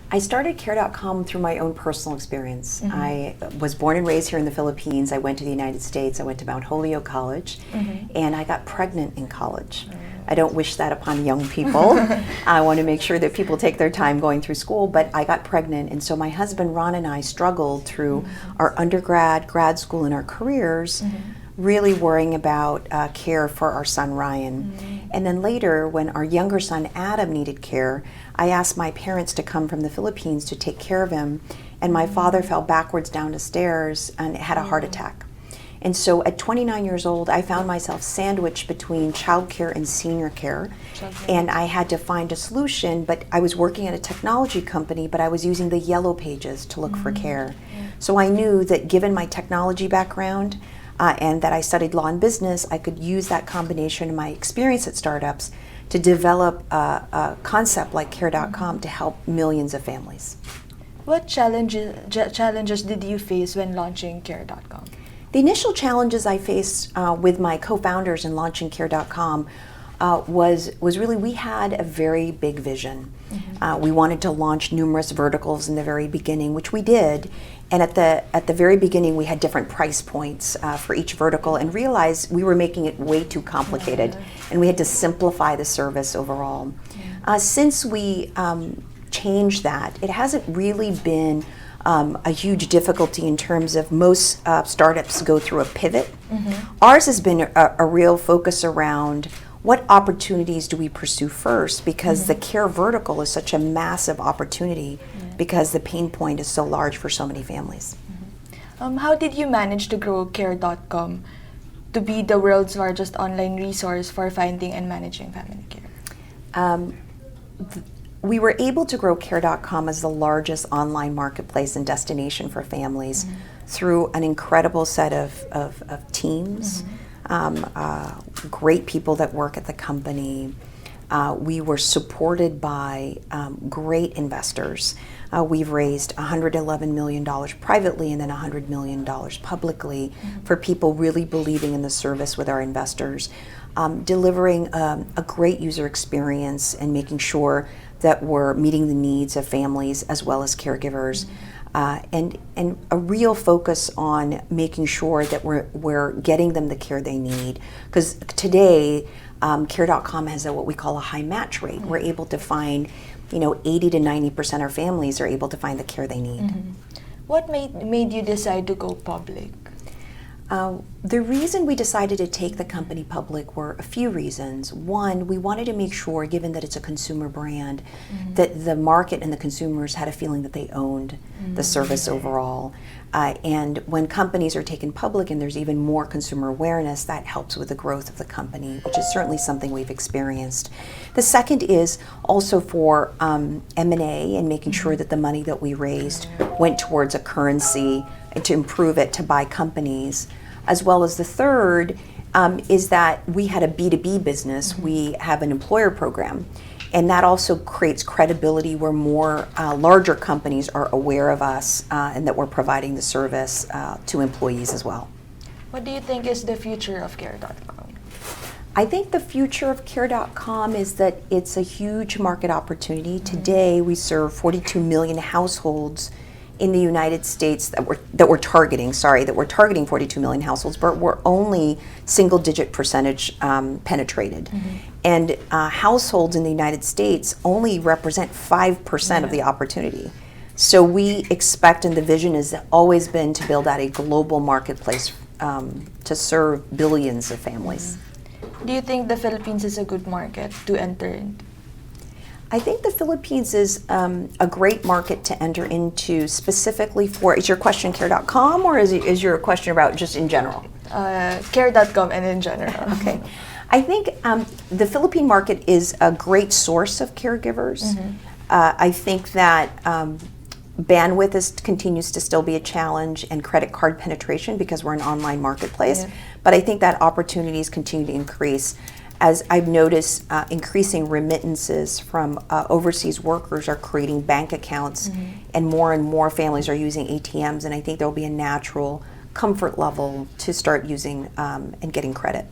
I started Care.com through my own personal experience. I was born and raised here in the Philippines. I went to the United States. I went to Mount Holyoke College, and I got pregnant in college. I don't wish that upon young people. I want to make sure that people take their time going through school, but I got pregnant, and so my husband Ron and I struggled through our undergrad, grad school, and our careers, really worrying about care for our son Ryan. And then later, when our younger son Adam needed care, I asked my parents to come from the Philippines to take care of him, and my father fell backwards down the stairs and had a heart attack. And so at 29 years old, I found myself sandwiched between childcare and senior care, and I had to find a solution. But I was working at a technology company, but I was using the yellow pages to look for care. So I knew that given my technology background and that I studied law and business, I could use that combination of my experience at startups to develop a concept like Care.com to help millions of families. What challenges did you face when launching Care.com? The initial challenges I faced with my co-founders in launching Care.com was really we had a very big vision. We wanted to launch numerous verticals in the very beginning, which we did. And at the very beginning, we had different price points for each vertical, and realized we were making it way too complicated, and we had to simplify the service overall. Since we changed that, it hasn't really been a huge difficulty in terms of most startups go through a pivot. Ours has been a real focus around what opportunities do we pursue first, because the care vertical is such a massive opportunity because the pain point is so large for so many families. How did you manage to grow Care.com to be the world's largest online resource for finding and managing family care? We were able to grow Care.com as the largest online marketplace and destination for families through an incredible set of teams, great people that work at the company. We were supported by great investors. We've raised $111 million privately and then $100 million publicly for people really believing in the service with our investors, delivering a great user experience and making sure that we're meeting the needs of families as well as caregivers, and a real focus on making sure that we're getting them the care they need. Because today, Care.com has what we call a high match rate. We're able to find, 80 to 90% of families are able to find the care they need. What made you decide to go public? The reason we decided to take the company public were a few reasons. One, we wanted to make sure, given that it's a consumer brand, that the market and the consumers had a feeling that they owned the service overall. And when companies are taken public and there's even more consumer awareness, that helps with the growth of the company, which is certainly something we've experienced. The second is also for M&A and making sure that the money that we raised went towards a currency and to improve it to buy companies. As well as the third is that we had a B2B business. We have an employer program, and that also creates credibility where more larger companies are aware of us and that we're providing the service to employees as well. What do you think is the future of Care.com? I think the future of Care.com is that it's a huge market opportunity. Today we serve 42 million households in the United States that we're targeting 42 million households, but we're only single-digit percentage penetrated. And households in the United States only represent 5% of the opportunity. So we expect, and the vision has always been to build out a global marketplace to serve billions of families. Do you think the Philippines is a good market to enter into? I think the Philippines is a great market to enter into specifically for, is your question Care.com or is your question about just in general? Care.com and in general. Okay. I think the Philippine market is a great source of caregivers. I think that bandwidth continues to still be a challenge, and credit card penetration because we're an online marketplace. But I think that opportunities continue to increase. As I've noticed, increasing remittances from overseas workers are creating bank accounts, and more families are using ATMs, and I think there'll be a natural comfort level to start using and getting credit.